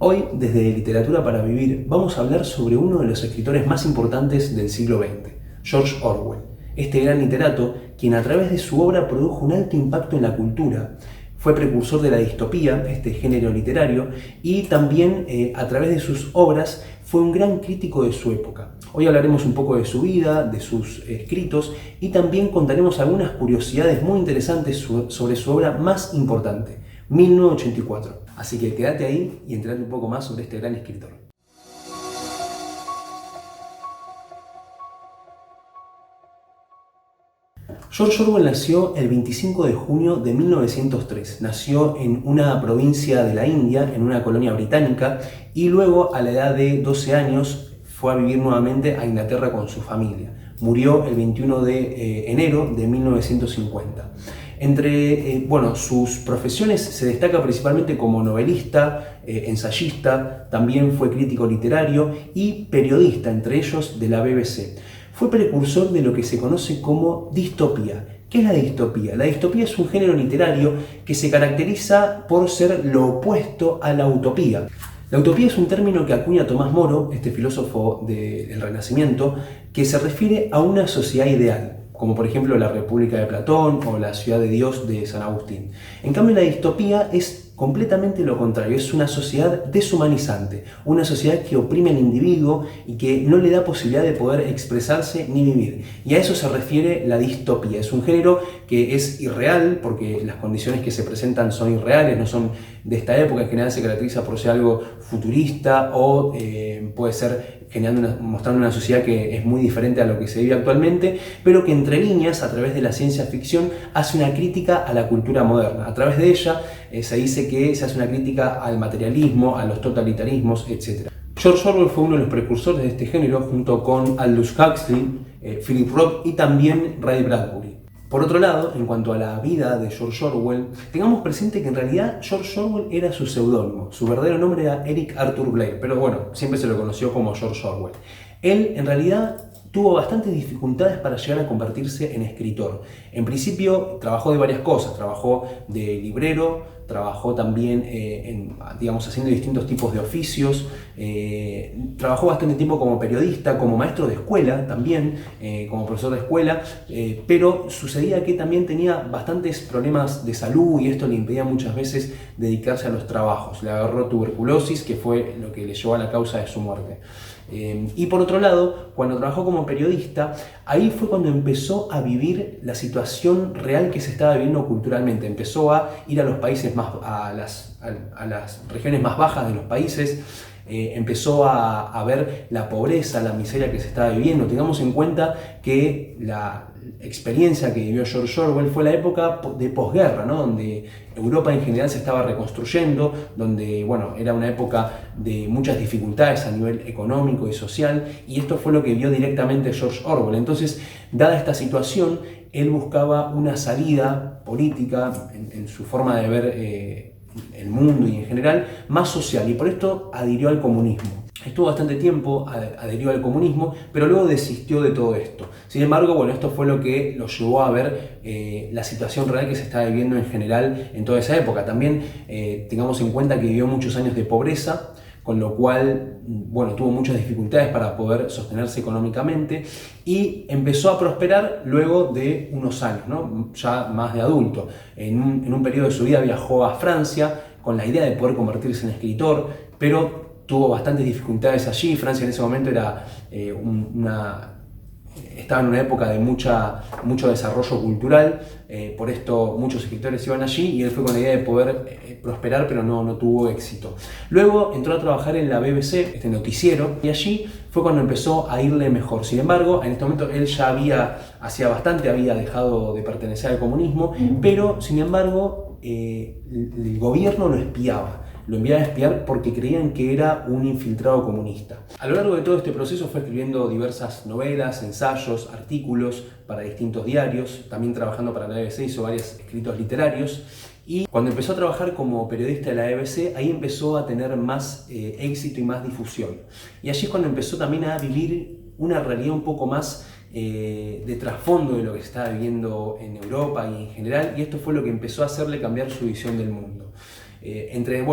Hoy, desde Literatura para Vivir, vamos a hablar sobre uno de los escritores más importantes del siglo XX, George Orwell. Este gran literato, quien a través de su obra produjo un alto impacto en la cultura, fue precursor de la distopía, este género literario, y también a través de sus obras fue un gran crítico de su época. Hoy hablaremos un poco de su vida, de sus escritos, y también contaremos algunas curiosidades muy interesantes sobre su obra más importante, 1984. Así que quédate ahí y entérate un poco más sobre este gran escritor. George Orwell nació el 25 de junio de 1903. Nació en una provincia de la India, en una colonia británica, y luego a la edad de 12 años fue a vivir nuevamente a Inglaterra con su familia. Murió el 21 de enero de 1950. Entre sus profesiones se destaca principalmente como novelista, ensayista, también fue crítico literario y periodista, entre ellos de la BBC. Fue precursor de lo que se conoce como distopía. ¿Qué es la distopía? La distopía es un género literario que se caracteriza por ser lo opuesto a la utopía. La utopía es un término que acuña Tomás Moro, este filósofo del Renacimiento, que se refiere a una sociedad ideal, como por ejemplo la República de Platón o la Ciudad de Dios de San Agustín. En cambio, la distopía es completamente lo contrario, es una sociedad deshumanizante, una sociedad que oprime al individuo y que no le da posibilidad de poder expresarse ni vivir. Y a eso se refiere la distopía. Es un género que es irreal porque las condiciones que se presentan son irreales, no son de esta época. En general se caracteriza por ser algo futurista o puede ser mostrando una sociedad que es muy diferente a lo que se vive actualmente, pero que entre líneas, a través de la ciencia ficción, hace una crítica a la cultura moderna. A través de ella se dice que se hace una crítica al materialismo, a los totalitarismos, etc. George Orwell fue uno de los precursores de este género, junto con Aldous Huxley, Philip Roth y también Ray Bradbury. Por otro lado, en cuanto a la vida de George Orwell, tengamos presente que en realidad George Orwell era su seudónimo. Su verdadero nombre era Eric Arthur Blair, pero bueno, siempre se lo conoció como George Orwell. Él, en realidad, tuvo bastantes dificultades para llegar a convertirse en escritor. En principio, trabajó de varias cosas. Trabajó de librero, trabajó también haciendo distintos tipos de oficios, trabajó bastante tiempo como periodista, como maestro de escuela también, como profesor de escuela, pero sucedía que también tenía bastantes problemas de salud y esto le impedía muchas veces dedicarse a los trabajos. Le agarró tuberculosis, que fue lo que le llevó a la causa de su muerte. Y por otro lado, cuando trabajó como periodista, ahí fue cuando empezó a vivir la situación real que se estaba viviendo culturalmente. Empezó a ir a los países a las regiones más bajas de los países, empezó a ver la pobreza, la miseria que se estaba viviendo. Tengamos en cuenta que la experiencia que vivió George Orwell fue la época de posguerra, ¿no? Donde Europa en general se estaba reconstruyendo, donde era una época de muchas dificultades a nivel económico y social, y esto fue lo que vio directamente George Orwell. Entonces, dada esta situación, él buscaba una salida política en su forma de ver el mundo y en general más social, y por esto adhirió al comunismo. Estuvo bastante tiempo, adherió al comunismo, pero luego desistió de todo esto. Sin embargo, esto fue lo que lo llevó a ver la situación real que se estaba viviendo en general en toda esa época. También tengamos en cuenta que vivió muchos años de pobreza, con lo cual tuvo muchas dificultades para poder sostenerse económicamente y empezó a prosperar luego de unos años, ¿no? Ya más de adulto. En un periodo de su vida viajó a Francia con la idea de poder convertirse en escritor, pero tuvo bastantes dificultades allí. Francia en ese momento era estaba en una época de mucho desarrollo cultural, por esto muchos escritores iban allí y él fue con la idea de poder prosperar, pero no tuvo éxito. Luego entró a trabajar en la BBC, este noticiero, y allí fue cuando empezó a irle mejor. Sin embargo, en este momento él ya hacía bastante, había dejado de pertenecer al comunismo, pero sin embargo el gobierno lo espiaba. Lo enviaba a espiar porque creían que era un infiltrado comunista. A lo largo de todo este proceso fue escribiendo diversas novelas, ensayos, artículos para distintos diarios. También trabajando para la BBC hizo varios escritos literarios. Y cuando empezó a trabajar como periodista de la BBC, ahí empezó a tener más éxito y más difusión. Y allí es cuando empezó también a vivir una realidad un poco más de trasfondo de lo que se estaba viviendo en Europa y en general. Y esto fue lo que empezó a hacerle cambiar su visión del mundo. Entre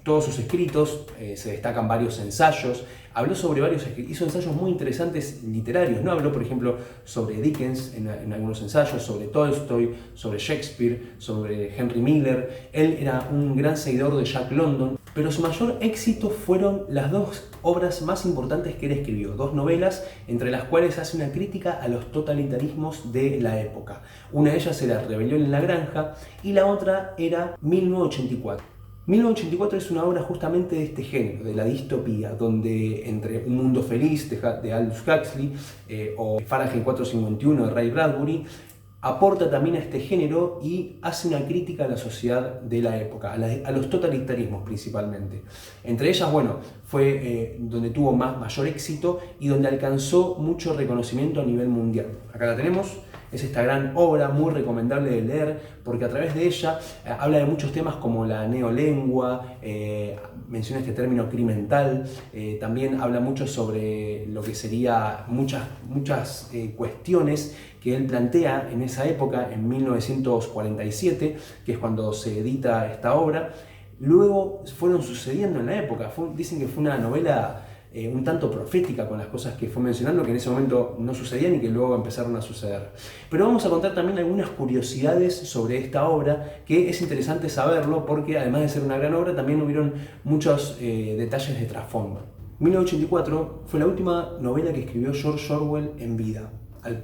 todos sus escritos se destacan varios ensayos. Habló sobre hizo ensayos muy interesantes literarios, ¿no? Habló, por ejemplo, sobre Dickens en algunos ensayos, sobre Tolstoy, sobre Shakespeare, sobre Henry Miller. Él era un gran seguidor de Jack London, pero su mayor éxito fueron las dos obras más importantes que él escribió, dos novelas entre las cuales hace una crítica a los totalitarismos de la época. Una de ellas era Rebelión en la Granja y la otra era 1984. 1984 es una obra justamente de este género, de la distopía, donde entre Un mundo feliz de Aldous Huxley o Fahrenheit 451 de Ray Bradbury, aporta también a este género y hace una crítica a la sociedad de la época, a los totalitarismos principalmente. Entre ellas, fue donde tuvo mayor éxito y donde alcanzó mucho reconocimiento a nivel mundial. Acá la tenemos. Es esta gran obra muy recomendable de leer porque a través de ella habla de muchos temas como la neolengua, menciona este término crimental, también habla mucho sobre lo que sería muchas cuestiones que él plantea en esa época, en 1947, que es cuando se edita esta obra. Luego fueron sucediendo en la época, dicen que fue una novela un tanto profética con las cosas que fue mencionando, que en ese momento no sucedían y que luego empezaron a suceder. Pero vamos a contar también algunas curiosidades sobre esta obra, que es interesante saberlo porque además de ser una gran obra, también hubieron muchos detalles de trasfondo. 1984 fue la última novela que escribió George Orwell en vida,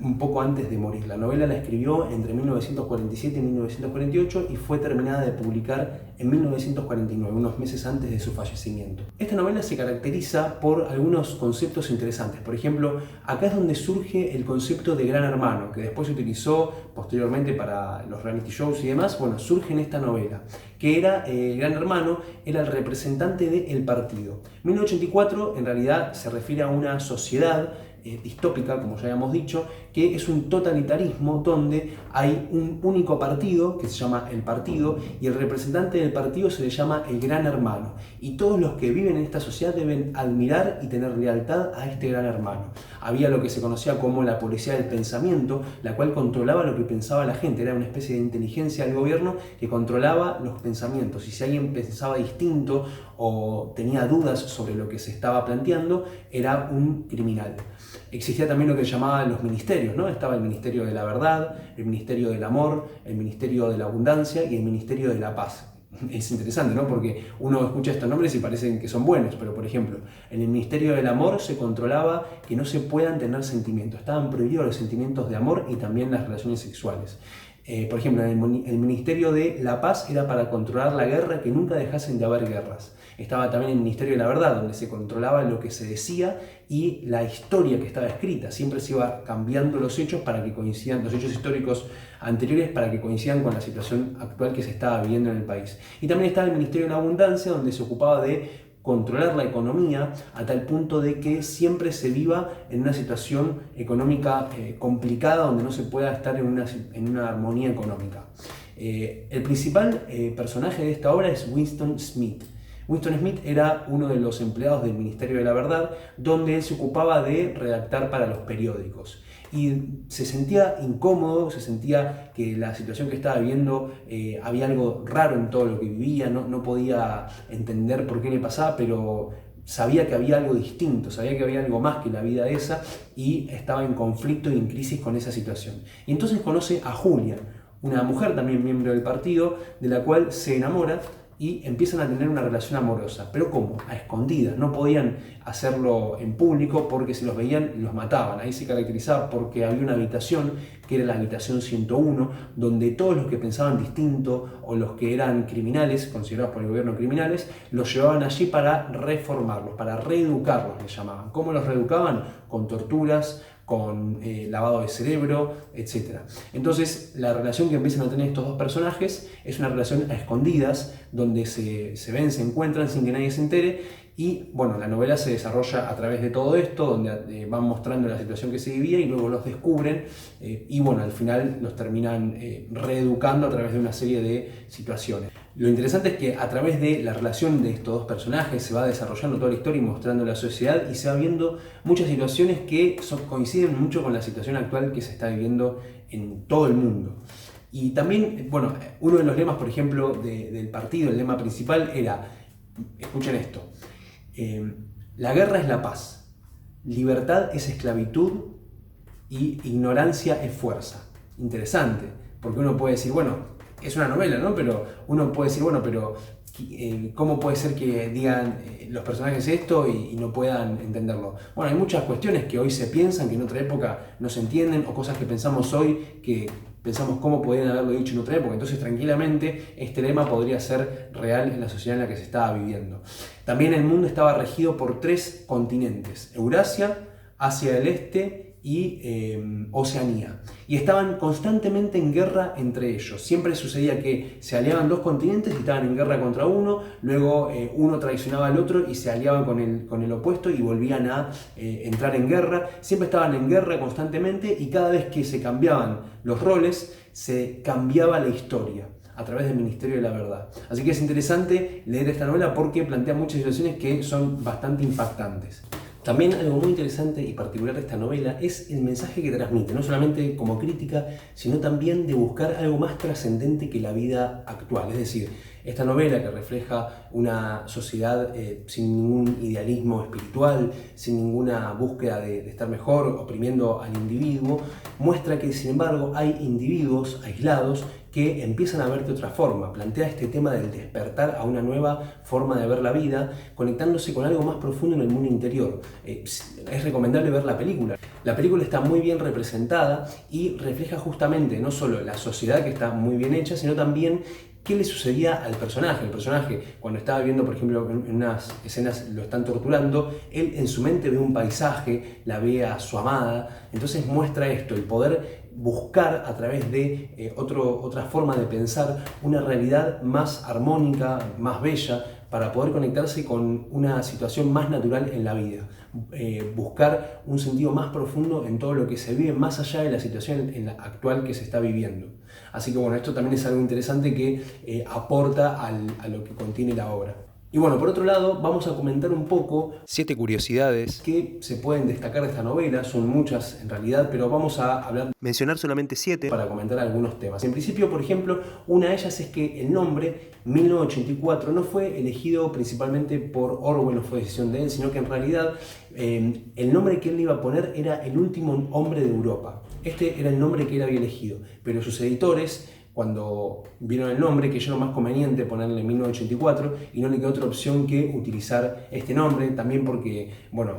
un poco antes de morir. La novela la escribió entre 1947 y 1948 y fue terminada de publicar en 1949, unos meses antes de su fallecimiento. Esta novela se caracteriza por algunos conceptos interesantes. Por ejemplo, acá es donde surge el concepto de Gran Hermano, que después se utilizó posteriormente para los reality shows y demás. Surge en esta novela, que era Gran Hermano, era el representante del partido. 1984 en realidad se refiere a una sociedad distópica, como ya habíamos dicho, que es un totalitarismo donde hay un único partido que se llama el partido y el representante del partido se le llama el Gran Hermano, y todos los que viven en esta sociedad deben admirar y tener lealtad a este Gran Hermano. Había lo que se conocía como la policía del pensamiento, la cual controlaba lo que pensaba la gente, era una especie de inteligencia del gobierno que controlaba los pensamientos, y si alguien pensaba distinto o tenía dudas sobre lo que se estaba planteando, era un criminal. Existía también lo que llamaban los ministerios, ¿no? Estaba el Ministerio de la Verdad, el Ministerio del Amor, el Ministerio de la Abundancia y el Ministerio de la Paz. Es interesante, ¿no? Porque uno escucha estos nombres y parecen que son buenos, pero por ejemplo, en el Ministerio del Amor se controlaba que no se puedan tener sentimientos, estaban prohibidos los sentimientos de amor y también las relaciones sexuales. Por ejemplo, en el Ministerio de la Paz era para controlar la guerra, que nunca dejasen de haber guerras. Estaba también el Ministerio de la Verdad, donde se controlaba lo que se decía y la historia que estaba escrita. Siempre se iba cambiando los hechos para que coincidan, los hechos históricos anteriores para que coincidan con la situación actual que se estaba viviendo en el país. Y también estaba el Ministerio de la Abundancia, donde se ocupaba de controlar la economía a tal punto de que siempre se viva en una situación económica complicada, donde no se pueda estar en una armonía económica. El principal personaje de esta obra es Winston Smith. Winston Smith era uno de los empleados del Ministerio de la Verdad, donde él se ocupaba de redactar para los periódicos. Y se sentía incómodo, se sentía que la situación que estaba viviendo había algo raro en todo lo que vivía, no podía entender por qué le pasaba, pero sabía que había algo distinto, sabía que había algo más que la vida esa y estaba en conflicto y en crisis con esa situación. Y entonces conoce a Julia, una mujer también miembro del partido, de la cual se enamora y empiezan a tener una relación amorosa. ¿Pero cómo? A escondidas. No podían hacerlo en público porque si los veían los mataban. Ahí se caracterizaba porque había una habitación, que era la habitación 101, donde todos los que pensaban distinto o los que eran criminales, considerados por el gobierno criminales, los llevaban allí para reformarlos, para reeducarlos, les llamaban. ¿Cómo los reeducaban? Con torturas, con lavado de cerebro, etc. Entonces, la relación que empiezan a tener estos dos personajes es una relación a escondidas, donde se ven, se encuentran sin que nadie se entere. Y bueno, la novela se desarrolla a través de todo esto, donde van mostrando la situación que se vivía y luego los descubren y bueno, al final los terminan reeducando a través de una serie de situaciones. Lo interesante es que a través de la relación de estos dos personajes se va desarrollando toda la historia y mostrando la sociedad y se va viendo muchas situaciones que coinciden mucho con la situación actual que se está viviendo en todo el mundo. Y también, bueno, uno de los lemas, por ejemplo, del partido, el lema principal era, escuchen esto, la guerra es la paz, libertad es esclavitud y ignorancia es fuerza. Interesante, porque uno puede decir, bueno, es una novela, ¿no? Pero uno puede decir, bueno, pero ¿cómo puede ser que digan los personajes esto y no puedan entenderlo? Bueno, hay muchas cuestiones que hoy se piensan que en otra época no se entienden, o cosas que pensamos hoy que pensamos cómo podrían haberlo dicho en otra época. Entonces, tranquilamente, este lema podría ser real en la sociedad en la que se estaba viviendo. También el mundo estaba regido por 3 continentes: Eurasia, Asia del Este y Oceanía. Y estaban constantemente en guerra entre ellos. Siempre sucedía que se aliaban 2 continentes y estaban en guerra contra uno, luego uno traicionaba al otro y se aliaban con el opuesto y volvían a entrar en guerra. Siempre estaban en guerra constantemente, y cada vez que se cambiaban los roles, se cambiaba la historia a través del Ministerio de la Verdad. Así que es interesante leer esta novela porque plantea muchas situaciones que son bastante impactantes. También algo muy interesante y particular de esta novela es el mensaje que transmite, no solamente como crítica, sino también de buscar algo más trascendente que la vida actual. Es decir, esta novela, que refleja una sociedad sin ningún idealismo espiritual, sin ninguna búsqueda de estar mejor, oprimiendo al individuo, muestra que, sin embargo, hay individuos aislados que empiezan a ver de otra forma. Plantea este tema del despertar a una nueva forma de ver la vida, conectándose con algo más profundo en el mundo interior. Es recomendable ver la película. La película está muy bien representada y refleja justamente no solo la sociedad, que está muy bien hecha, sino también qué le sucedía al personaje. El personaje, cuando estaba viendo, por ejemplo, en unas escenas lo están torturando, él en su mente ve un paisaje, la ve a su amada. Entonces muestra esto, el poder buscar a través de otra forma de pensar una realidad más armónica, más bella, para poder conectarse con una situación más natural en la vida. Buscar un sentido más profundo en todo lo que se vive, más allá de la situación en la actual que se está viviendo. Así que bueno, esto también es algo interesante que aporta a lo que contiene la obra. Y bueno, por otro lado, vamos a comentar un poco 7 curiosidades que se pueden destacar de esta novela. Son muchas en realidad, pero vamos a mencionar solamente 7 para comentar algunos temas. En principio, por ejemplo, una de ellas es que el nombre 1984 no fue elegido principalmente por Orwell, no fue decisión de él, sino que en realidad el nombre que él iba a poner era El último hombre de Europa. Este era el nombre que él había elegido, pero sus editores, cuando vieron el nombre, que era más conveniente ponerle 1984 y no le quedó otra opción que utilizar este nombre, también porque, bueno,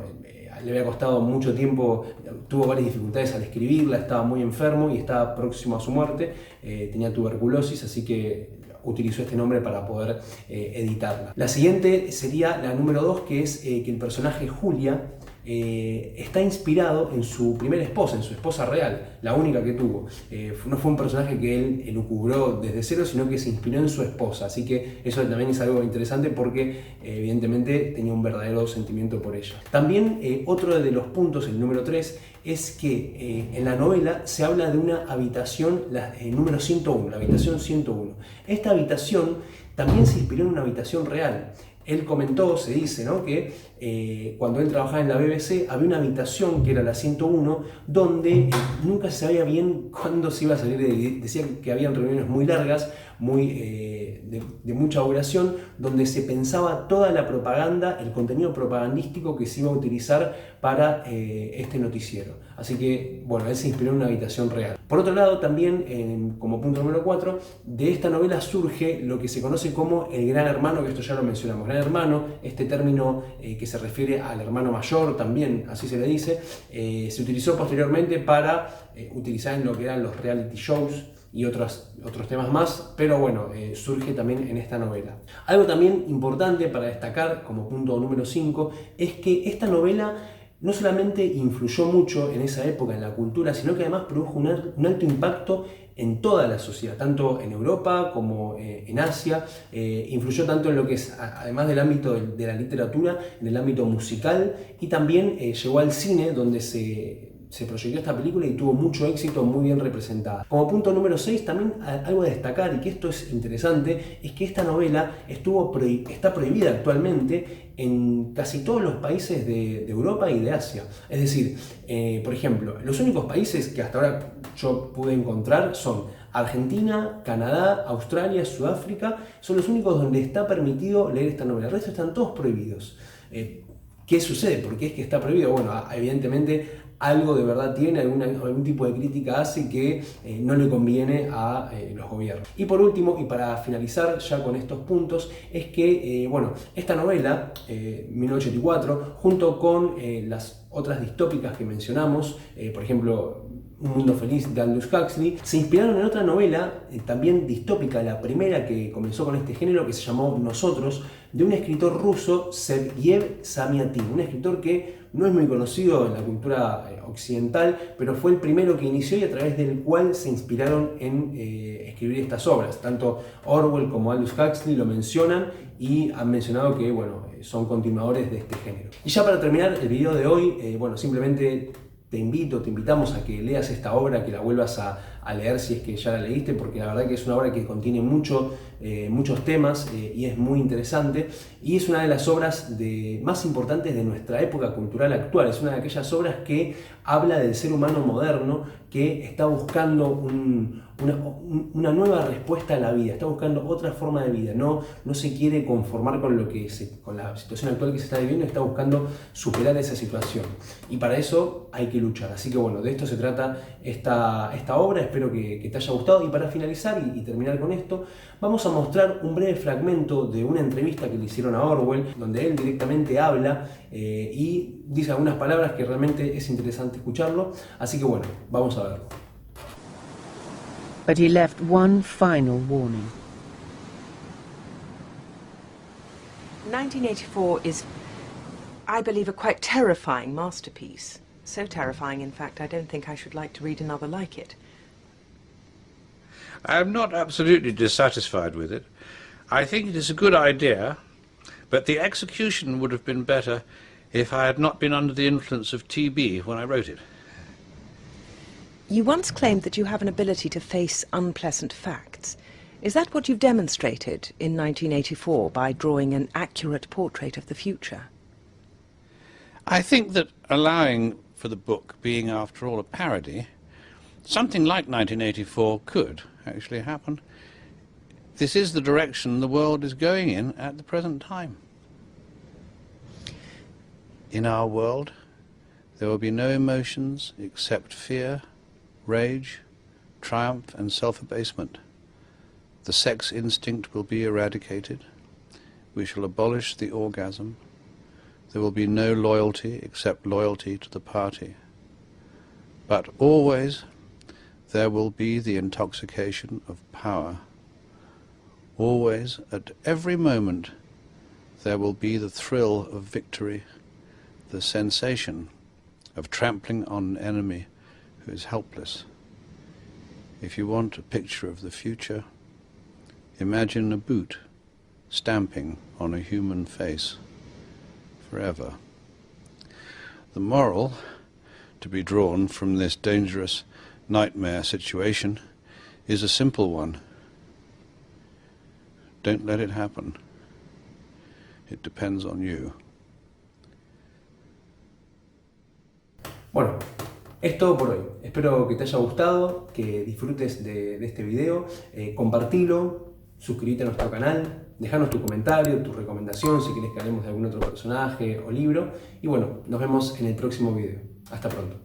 le había costado mucho tiempo, tuvo varias dificultades al escribirla, estaba muy enfermo y estaba próximo a su muerte, tenía tuberculosis, así que utilizó este nombre para poder editarla. La siguiente sería la número 2, que es que el personaje Julia está inspirado en su primera esposa, en su esposa real, la única que tuvo. No fue un personaje que él elucubró desde cero, sino que se inspiró en su esposa. Así que eso también es algo interesante porque evidentemente tenía un verdadero sentimiento por ella. También otro de los puntos, el número 3, es que en la novela se habla de una habitación, número 101, la habitación 101. Esta habitación también se inspiró en una habitación real. Él comentó, se dice, ¿no?, que cuando él trabajaba en la BBC había una habitación que era la 101 donde nunca se sabía bien cuándo se iba a salir. Decían que habían reuniones muy largas, de mucha duración, donde se pensaba toda la propaganda, el contenido propagandístico que se iba a utilizar para este noticiero. Así que, bueno, él se inspiró en una habitación real. Por otro lado, también, como punto número 4, de esta novela surge lo que se conoce como el Gran Hermano, que esto ya lo mencionamos. Gran Hermano, este término que se refiere al hermano mayor, también así se le dice, se utilizó posteriormente para utilizar en lo que eran los reality shows y otros temas más, pero bueno, surge también en esta novela. Algo también importante para destacar como punto número 5 es que esta novela no solamente influyó mucho en esa época en la cultura, sino que además produjo un alto impacto en toda la sociedad, tanto en Europa como en Asia. Influyó tanto en lo que es, además del ámbito de la literatura, en el ámbito musical, y también llegó al cine, donde se se proyectó esta película y tuvo mucho éxito, muy bien representada. Como punto número 6, también algo a destacar, y que esto es interesante, es que esta novela está prohibida actualmente en casi todos los países de Europa y de Asia. Es decir, por ejemplo, los únicos países que hasta ahora yo pude encontrar son Argentina, Canadá, Australia, Sudáfrica, son los únicos donde está permitido leer esta novela. El resto están todos prohibidos. ¿Qué sucede? ¿Por qué es que está prohibido? Bueno, evidentemente algo de verdad tiene, algún tipo de crítica hace que no le conviene a los gobiernos. Y por último, y para finalizar ya con estos puntos, es que bueno, esta novela, 1984, junto con las otras distópicas que mencionamos, por ejemplo, Un mundo feliz de Aldous Huxley, se inspiraron en otra novela también distópica, la primera que comenzó con este género, que se llamó Nosotros, de un escritor ruso, Sergei Samiatin, un escritor que no es muy conocido en la cultura occidental, pero fue el primero que inició y a través del cual se inspiraron en escribir estas obras. Tanto Orwell como Aldous Huxley lo mencionan y han mencionado que bueno, son continuadores de este género. Y ya para terminar el video de hoy, bueno, simplemente te invitamos a que leas esta obra, que la vuelvas a leer si es que ya la leíste, porque la verdad que es una obra que contiene muchos temas y es muy interesante, y es una de las obras más importantes de nuestra época cultural actual. Es una de aquellas obras que habla del ser humano moderno que está buscando una nueva respuesta a la vida, está buscando otra forma de vida, no se quiere conformar con con la situación actual que se está viviendo, está buscando superar esa situación, y para eso hay que luchar. Así que bueno, de esto se trata esta obra. Espero que te haya gustado, y para finalizar y terminar con esto, vamos a mostrar un breve fragmento de una entrevista que le hicieron a Orwell, donde él directamente habla y dice algunas palabras que realmente es interesante escucharlo. Así que bueno, vamos a verlo. But he left one final warning. 1984 is, I believe, a quite terrifying masterpiece. So terrifying, in fact, I don't think I should like to read another like it. I'm not absolutely dissatisfied with it. I think it is a good idea, but the execution would have been better if I had not been under the influence of TB when I wrote it. You once claimed that you have an ability to face unpleasant facts. Is that what you've demonstrated in 1984 by drawing an accurate portrait of the future? I think that allowing for the book being, after all, a parody, something like 1984 could actually happen. This is the direction the world is going in at the present time. In our world, there will be no emotions except fear, rage, triumph and self-abasement. The sex instinct will be eradicated. We shall abolish the orgasm. There will be no loyalty except loyalty to the party. But always there will be the intoxication of power. Always, at every moment, there will be the thrill of victory, the sensation of trampling on an enemy who is helpless. If you want a picture of the future, imagine a boot stamping on a human face forever. The moral to be drawn from this dangerous nightmare situation is a simple one. Don't let it happen. It depends on you. Bueno, es todo por hoy. Espero que te haya gustado, que disfrutes de este video. Compartilo, suscríbete a nuestro canal, dejanos tu comentario, tu recomendación, si querés que hablemos de algún otro personaje o libro. Y bueno, nos vemos en el próximo video. Hasta pronto.